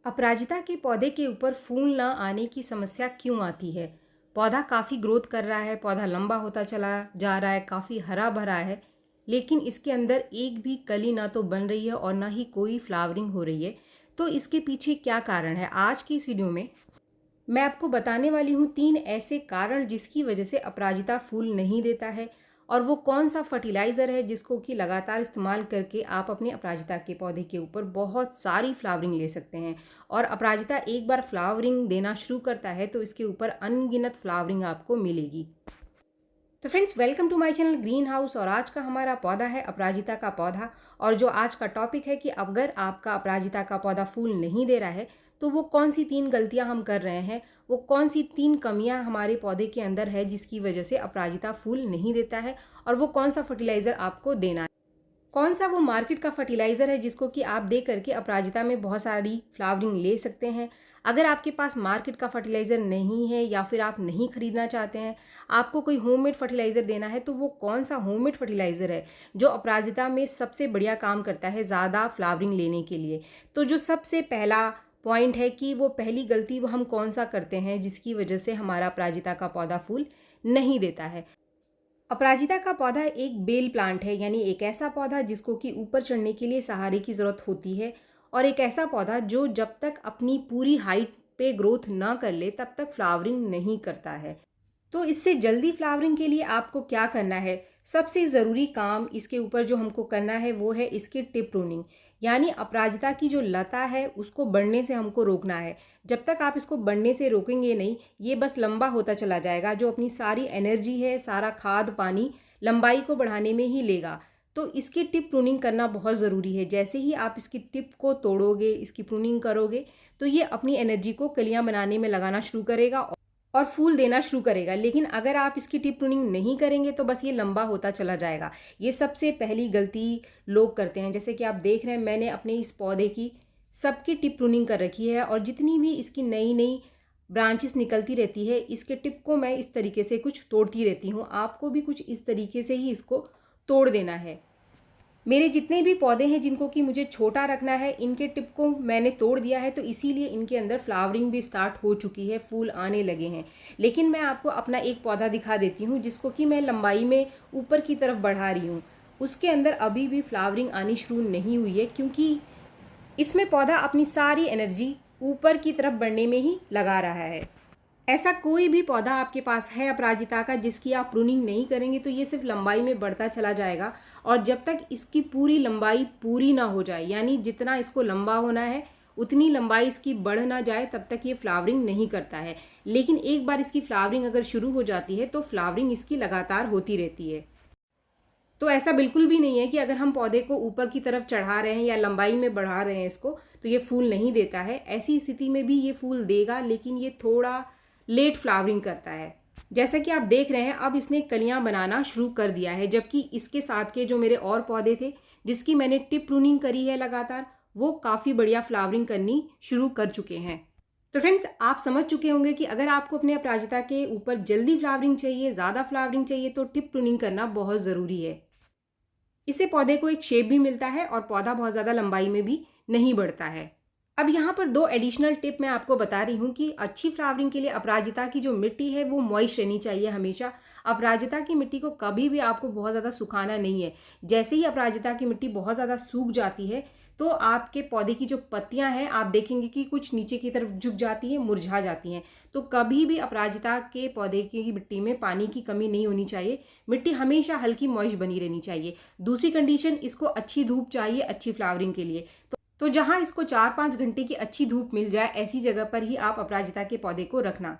अपराजिता के पौधे के ऊपर फूल न आने की समस्या क्यों आती है? पौधा काफ़ी ग्रोथ कर रहा है, पौधा लंबा होता चला जा रहा है, काफ़ी हरा भरा है, लेकिन इसके अंदर एक भी कली ना तो बन रही है और ना ही कोई फ्लावरिंग हो रही है। तो इसके पीछे क्या कारण है? आज की इस वीडियो में मैं आपको बताने वाली हूँ 3 ऐसे कारण जिसकी वजह से अपराजिता फूल नहीं देता है, और वो कौन सा फर्टिलाइज़र है जिसको कि लगातार इस्तेमाल करके आप अपने अपराजिता के पौधे के ऊपर बहुत सारी फ्लावरिंग ले सकते हैं। और अपराजिता एक बार फ्लावरिंग देना शुरू करता है तो इसके ऊपर अनगिनत फ्लावरिंग आपको मिलेगी। तो friends, welcome to my channel green house. और आज का हमारा पौधा है अपराजिता का पौधा। और जो आज का टॉपिक है कि अगर आपका अपराजिता का पौधा फूल नहीं दे रहा है तो वो कौन सी 3 गलतियां हम कर रहे हैं, वो कौन सी 3 कमियां हमारे पौधे के अंदर है जिसकी वजह से अपराजिता फूल नहीं देता है, और वो कौन सा फर्टिलाइज़र आपको देना है। कौन सा वो मार्केट का फर्टिलाइज़र है जिसको कि आप दे करके अपराजिता में बहुत सारी फ्लावरिंग ले सकते हैं। अगर आपके पास मार्केट का फर्टिलाइज़र नहीं है या फिर आप नहीं खरीदना चाहते हैं, आपको कोई होममेड फर्टिलाइज़र देना है, तो वो कौन सा होममेड फर्टिलाइज़र है जो अपराजिता में सबसे बढ़िया काम करता है ज़्यादा फ्लावरिंग लेने के लिए। तो जो सबसे पहला पॉइंट है कि वो पहली गलती वो हम कौन सा करते हैं जिसकी वजह से हमारा अपराजिता का पौधा फूल नहीं देता है। अपराजिता का पौधा एक बेल प्लांट है, यानी एक ऐसा पौधा जिसको कि ऊपर चढ़ने के लिए सहारे की ज़रूरत होती है, और एक ऐसा पौधा जो जब तक अपनी पूरी हाइट पे ग्रोथ ना कर ले तब तक फ्लावरिंग नहीं करता है। तो इससे जल्दी फ्लावरिंग के लिए आपको क्या करना है? सबसे ज़रूरी काम इसके ऊपर जो हमको करना है वो है इसकी टिप प्रूनिंग, यानी अपराजिता की जो लता है उसको बढ़ने से हमको रोकना है। जब तक आप इसको बढ़ने से रोकेंगे नहीं, ये बस लंबा होता चला जाएगा, जो अपनी सारी एनर्जी है, सारा खाद पानी लंबाई को बढ़ाने में ही लेगा। तो इसकी टिप प्रूनिंग करना बहुत ज़रूरी है। जैसे ही आप इसकी टिप को तोड़ोगे, इसकी प्रूनिंग करोगे, तो ये अपनी एनर्जी को कलियां बनाने में लगाना शुरू करेगा और फूल देना शुरू करेगा। लेकिन अगर आप इसकी टिप प्रूनिंग नहीं करेंगे तो बस ये लंबा होता चला जाएगा। ये सबसे पहली गलती लोग करते हैं। जैसे कि आप देख रहे हैं, मैंने अपने इस पौधे की सबकी टिप प्रूनिंग कर रखी है, और जितनी भी इसकी नई नई ब्रांचेस निकलती रहती है, इसके टिप को मैं इस तरीके से कुछ तोड़ती रहती हूँ। आपको भी कुछ इस तरीके से ही इसको तोड़ देना है। मेरे जितने भी पौधे हैं जिनको कि मुझे छोटा रखना है, इनके टिप को मैंने तोड़ दिया है, तो इसीलिए इनके अंदर फ्लावरिंग भी स्टार्ट हो चुकी है, फूल आने लगे हैं। लेकिन मैं आपको अपना एक पौधा दिखा देती हूँ जिसको कि मैं लंबाई में ऊपर की तरफ बढ़ा रही हूँ। उसके अंदर अभी भी फ्लावरिंग आनी शुरू नहीं हुई है, क्योंकि इसमें पौधा अपनी सारी एनर्जी ऊपर की तरफ बढ़ने में ही लगा रहा है। ऐसा कोई भी पौधा आपके पास है अपराजिता का जिसकी आप प्रूनिंग नहीं करेंगे तो ये सिर्फ लंबाई में बढ़ता चला जाएगा, और जब तक इसकी पूरी लंबाई पूरी ना हो जाए, यानी जितना इसको लंबा होना है उतनी लंबाई इसकी बढ़ ना जाए, तब तक ये फ्लावरिंग नहीं करता है। लेकिन एक बार इसकी फ्लावरिंग अगर शुरू हो जाती है तो फ्लावरिंग इसकी लगातार होती रहती है। तो ऐसा बिल्कुल भी नहीं है कि अगर हम पौधे को ऊपर की तरफ चढ़ा रहे हैं या लंबाई में बढ़ा रहे हैं इसको तो ये फूल नहीं देता है। ऐसी स्थिति में भी ये फूल देगा, लेकिन ये थोड़ा लेट फ्लावरिंग करता है। जैसा कि आप देख रहे हैं, अब इसने कलियां बनाना शुरू कर दिया है, जबकि इसके साथ के जो मेरे और पौधे थे जिसकी मैंने टिप प्रूनिंग करी है लगातार, वो काफ़ी बढ़िया फ्लावरिंग करनी शुरू कर चुके हैं। तो फ्रेंड्स, आप समझ चुके होंगे कि अगर आपको अपने अपराजिता के ऊपर जल्दी फ्लावरिंग चाहिए, ज़्यादा फ्लावरिंग चाहिए, तो टिप प्रूनिंग करना बहुत ज़रूरी है। इससे पौधे को एक शेप भी मिलता है और पौधा बहुत ज़्यादा लंबाई में भी नहीं बढ़ता है। अब यहाँ पर 2 एडिशनल टिप मैं आपको बता रही हूँ कि अच्छी फ्लावरिंग के लिए अपराजिता की जो मिट्टी है वो मॉइस्ट रहनी चाहिए हमेशा। अपराजिता की मिट्टी को कभी भी आपको बहुत ज़्यादा सुखाना नहीं है। जैसे ही अपराजिता की मिट्टी बहुत ज़्यादा सूख जाती है तो आपके पौधे की जो पत्तियां हैं आप देखेंगे कि कुछ नीचे की तरफ झुक जाती हैं, मुरझा जाती हैं। तो कभी भी अपराजिता के पौधे की मिट्टी में पानी की कमी नहीं होनी चाहिए। मिट्टी हमेशा हल्की मॉइस्ट बनी रहनी चाहिए। दूसरी कंडीशन, इसको अच्छी धूप चाहिए अच्छी फ्लावरिंग के लिए। तो जहां इसको 4-5 घंटे की अच्छी धूप मिल जाए, ऐसी जगह पर ही आप अपराजिता के पौधे को रखना।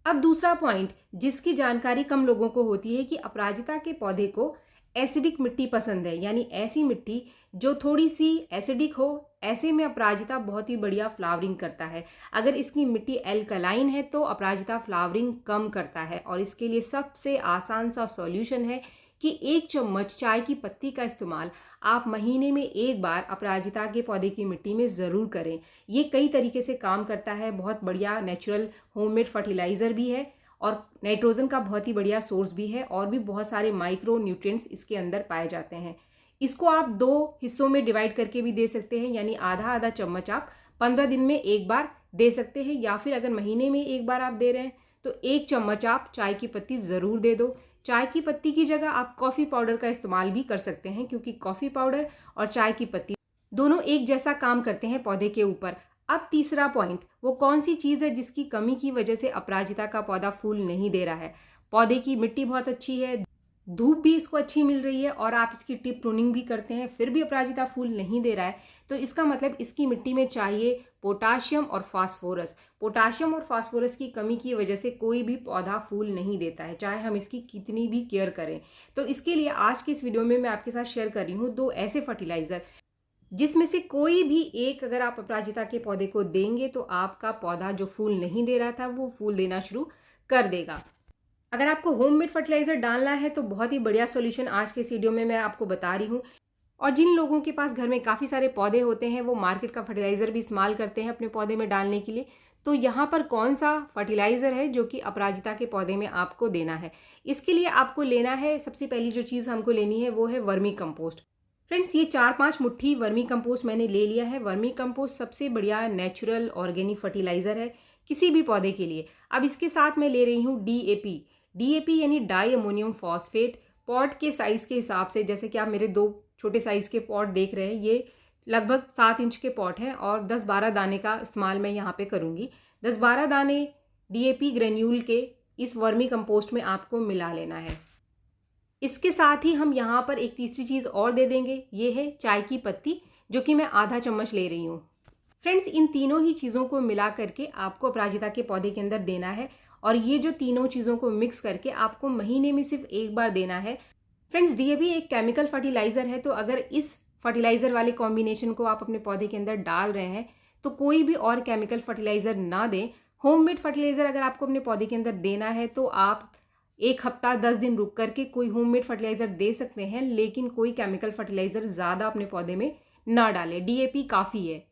अब दूसरा पॉइंट जिसकी जानकारी कम लोगों को होती है कि अपराजिता के पौधे को एसिडिक मिट्टी पसंद है, यानी ऐसी मिट्टी जो थोड़ी सी एसिडिक हो। ऐसे में अपराजिता बहुत ही बढ़िया फ्लावरिंग करता है। अगर इसकी मिट्टी एल्कलाइन है तो अपराजिता फ्लावरिंग कम करता है, और इसके लिए सबसे आसान सा सॉल्यूशन है कि 1 चम्मच चाय की पत्ती का इस्तेमाल आप महीने में 1 बार अपराजिता के पौधे की मिट्टी में ज़रूर करें। ये कई तरीके से काम करता है, बहुत बढ़िया नेचुरल होममेड फर्टिलाइज़र भी है, और नाइट्रोजन का बहुत ही बढ़िया सोर्स भी है, और भी बहुत सारे माइक्रो न्यूट्रिएंट्स इसके अंदर पाए जाते हैं। इसको आप 2 हिस्सों में डिवाइड करके भी दे सकते हैं, यानी आधा आधा चम्मच आप 15 दिन में एक बार दे सकते हैं, या फिर अगर महीने में एक बार आप दे रहे हैं तो 1 चम्मच आप चाय की पत्ती ज़रूर दे दो। चाय की पत्ती की जगह आप कॉफ़ी पाउडर का इस्तेमाल भी कर सकते हैं, क्योंकि कॉफ़ी पाउडर और चाय की पत्ती दोनों एक जैसा काम करते हैं पौधे के ऊपर। अब तीसरा पॉइंट, वो कौन सी चीज़ है जिसकी कमी की वजह से अपराजिता का पौधा फूल नहीं दे रहा है। पौधे की मिट्टी बहुत अच्छी है, धूप भी इसको अच्छी मिल रही है, और आप इसकी टिप प्रूनिंग भी करते हैं, फिर भी अपराजिता फूल नहीं दे रहा है, तो इसका मतलब इसकी मिट्टी में चाहिए पोटाशियम और फास्फोरस। पोटाशियम और फास्फोरस की कमी की वजह से कोई भी पौधा फूल नहीं देता है, चाहे हम इसकी कितनी भी केयर करें। तो इसके लिए आज के इस वीडियो में मैं आपके साथ शेयर कर रही हूँ 2 ऐसे फर्टिलाइज़र, जिसमें से कोई भी एक अगर आप अपराजिता के पौधे को देंगे तो आपका पौधा जो फूल नहीं दे रहा था वो फूल देना शुरू कर देगा। अगर आपको होममेड फर्टिलाइज़र डालना है तो बहुत ही बढ़िया सॉल्यूशन आज के इस वीडियो में मैं आपको बता रही हूँ। और जिन लोगों के पास घर में काफ़ी सारे पौधे होते हैं वो मार्केट का फर्टिलाइज़र भी इस्तेमाल करते हैं अपने पौधे में डालने के लिए, तो यहाँ पर कौन सा फर्टिलाइज़र है जो कि अपराजिता के पौधे में आपको देना है। इसके लिए आपको लेना है, सबसे पहली जो चीज़ हमको लेनी है वो है वर्मी कंपोस्ट। फ्रेंड्स, ये 4-5 मुट्ठी वर्मी कंपोस्ट मैंने ले लिया है। वर्मी कंपोस्ट सबसे बढ़िया नेचुरल ऑर्गेनिक फर्टिलाइज़र है किसी भी पौधे के लिए। अब इसके साथ मैं ले रही हूँ डीएपी यानी डाई अमोनियम फॉस्फेट। पॉट के साइज़ के हिसाब से, जैसे कि आप मेरे 2 छोटे साइज़ के पॉट देख रहे हैं, ये लगभग 7 इंच के पॉट हैं और 10-12 दाने का इस्तेमाल मैं यहाँ पे करूँगी। 10-12 दाने डीएपी ग्रेन्यूल के इस वर्मी कंपोस्ट में आपको मिला लेना है। इसके साथ ही हम यहाँ पर एक तीसरी चीज़ और दे देंगे, ये है चाय की पत्ती, जो कि मैं आधा चम्मच ले रही हूँ। फ्रेंड्स, इन तीनों ही चीज़ों को मिला करके आपको अपराजिता के पौधे के अंदर देना है, और ये जो तीनों चीज़ों को मिक्स करके आपको महीने में सिर्फ एक बार देना है। फ्रेंड्स, डीएपी एक केमिकल फर्टिलाइज़र है, तो अगर इस फर्टिलाइज़र वाले कॉम्बिनेशन को आप अपने पौधे के अंदर डाल रहे हैं तो कोई भी और केमिकल फर्टिलाइज़र ना दें। होममेड फर्टिलाइज़र अगर आपको अपने पौधे के अंदर देना है तो आप 1 हफ्ता 10 दिन रुक करके कोई होममेड फर्टिलाइज़र दे सकते हैं, लेकिन कोई केमिकल फर्टिलाइज़र ज़्यादा अपने पौधे में ना डालें। डीएपी काफ़ी है।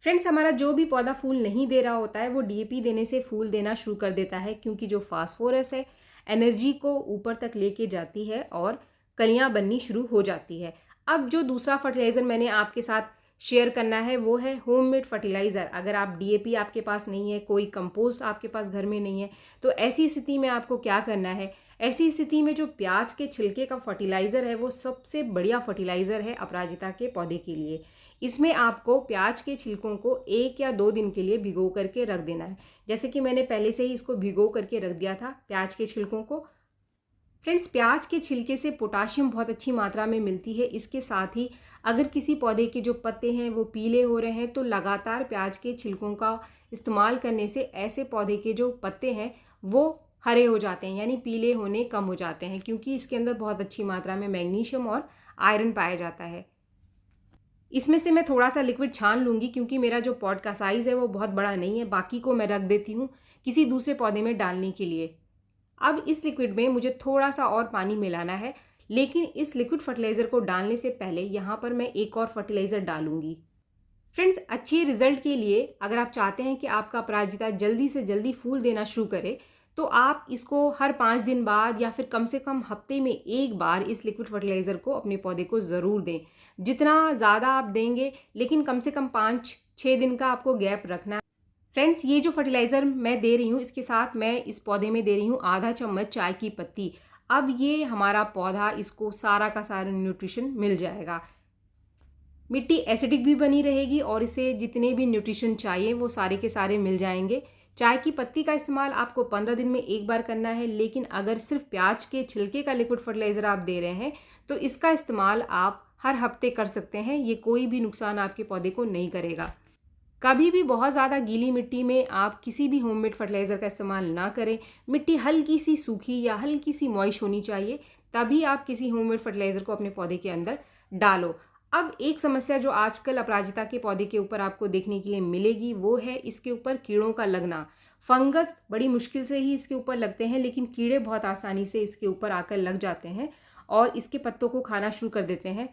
फ्रेंड्स, हमारा जो भी पौधा फूल नहीं दे रहा होता है वो डीएपी देने से फूल देना शुरू कर देता है, क्योंकि जो फास्फोरस है एनर्जी को ऊपर तक लेके जाती है और कलियां बननी शुरू हो जाती है। अब जो दूसरा फर्टिलाइज़र मैंने आपके साथ शेयर करना है वो है होममेड फर्टिलाइज़र। अगर आप डीएपी आपके पास नहीं है, कोई कंपोस्ट आपके पास घर में नहीं है, तो ऐसी स्थिति में आपको क्या करना है। ऐसी स्थिति में जो प्याज के छिलके का फर्टिलाइज़र है वो सबसे बढ़िया फर्टिलाइज़र है अपराजिता के पौधे के लिए। इसमें आपको प्याज के छिलकों को 1 या 2 दिन के लिए भिगो करके रख देना है, जैसे कि मैंने पहले से ही इसको भिगो करके रख दिया था प्याज के छिलकों को। फ्रेंड्स, प्याज के छिलके से पोटाशियम बहुत अच्छी मात्रा में मिलती है। इसके साथ ही अगर किसी पौधे के जो पत्ते हैं वो पीले हो रहे हैं तो लगातार प्याज के छिलकों का इस्तेमाल करने से ऐसे पौधे के जो पत्ते हैं वो हरे हो जाते हैं, यानी पीले होने कम हो जाते हैं, क्योंकि इसके अंदर बहुत अच्छी मात्रा में मैग्नीशियम और आयरन पाया जाता है। इसमें से मैं थोड़ा सा लिक्विड छान लूँगी, क्योंकि मेरा जो पॉट का साइज़ है वो बहुत बड़ा नहीं है, बाकी को मैं रख देती हूँ किसी दूसरे पौधे में डालने के लिए। अब इस लिक्विड में मुझे थोड़ा सा और पानी मिलाना है, लेकिन इस लिक्विड फर्टिलाइज़र को डालने से पहले यहाँ पर मैं एक और फर्टिलाइज़र डालूँगी। फ्रेंड्स, अच्छे रिजल्ट के लिए अगर आप चाहते हैं कि आपका अपराजिता जल्दी से जल्दी फूल देना शुरू करे, तो आप इसको हर 5 दिन बाद या फिर कम से कम हफ्ते में एक बार इस लिक्विड फर्टिलाइज़र को अपने पौधे को ज़रूर दें। जितना ज़्यादा आप देंगे, लेकिन कम से कम 5-6 दिन का आपको गैप रखना है। फ्रेंड्स, ये जो फर्टिलाइज़र मैं दे रही हूँ इसके साथ मैं इस पौधे में दे रही हूँ आधा चम्मच चाय की पत्ती। अब ये हमारा पौधा, इसको सारा का सारा न्यूट्रिशन मिल जाएगा, मिट्टी एसिडिक भी बनी रहेगी और इसे जितने भी न्यूट्रिशन चाहिए वो सारे के सारे मिल जाएंगे। चाय की पत्ती का इस्तेमाल आपको 15 दिन में एक बार करना है, लेकिन अगर सिर्फ प्याज के छिलके का लिक्विड फर्टिलाइज़र आप दे रहे हैं तो इसका इस्तेमाल आप हर हफ्ते कर सकते हैं। ये कोई भी नुकसान आपके पौधे को नहीं करेगा। कभी भी बहुत ज़्यादा गीली मिट्टी में आप किसी भी होममेड फर्टिलाइज़र का इस्तेमाल ना करें। मिट्टी हल्की सी सूखी या हल्की सी मॉइस्ट होनी चाहिए, तभी आप किसी होममेड फर्टिलाइज़र को अपने पौधे के अंदर डालो। अब एक समस्या जो आजकल अपराजिता के पौधे के ऊपर आपको देखने के लिए मिलेगी वो है इसके ऊपर कीड़ों का लगना। फंगस बड़ी मुश्किल से ही इसके ऊपर लगते हैं, लेकिन कीड़े बहुत आसानी से इसके ऊपर आकर लग जाते हैं और इसके पत्तों को खाना शुरू कर देते हैं।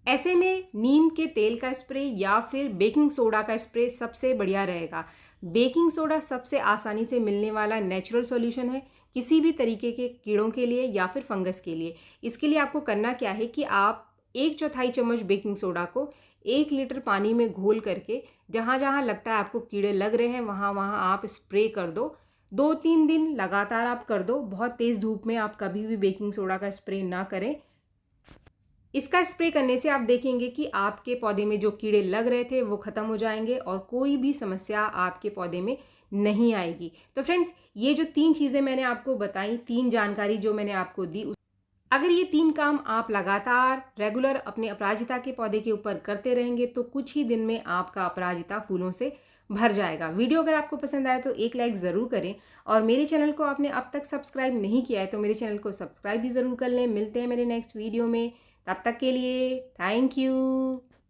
ऐसे में नीम के तेल का स्प्रे या फिर बेकिंग सोडा का स्प्रे सबसे बढ़िया रहेगा। बेकिंग सोडा सबसे आसानी से मिलने वाला नेचुरल सॉल्यूशन है किसी भी तरीके के कीड़ों के लिए या फिर फंगस के लिए। इसके लिए आपको करना क्या है कि आप 1/4 चम्मच बेकिंग सोडा को 1 लीटर पानी में घोल करके जहाँ जहाँ लगता है आपको कीड़े लग रहे हैं वहाँ वहाँ आप स्प्रे कर दो। 2-3 दिन लगातार आप कर दो। बहुत तेज़ धूप में आप कभी भी बेकिंग सोडा का स्प्रे ना करें। इसका स्प्रे करने से आप देखेंगे कि आपके पौधे में जो कीड़े लग रहे थे वो ख़त्म हो जाएंगे और कोई भी समस्या आपके पौधे में नहीं आएगी। तो फ्रेंड्स, ये जो 3 चीज़ें मैंने आपको बताई, 3 जानकारी जो मैंने आपको दी, अगर ये 3 काम आप लगातार रेगुलर अपने अपराजिता के पौधे के ऊपर करते रहेंगे तो कुछ ही दिन में आपका अपराजिता फूलों से भर जाएगा। वीडियो अगर आपको पसंद आए तो एक लाइक ज़रूर करें और मेरे चैनल को आपने अब तक सब्सक्राइब नहीं किया है तो मेरे चैनल को सब्सक्राइब भी ज़रूर कर लें। मिलते हैं मेरे नेक्स्ट वीडियो में, तब तक के लिए थैंक यू।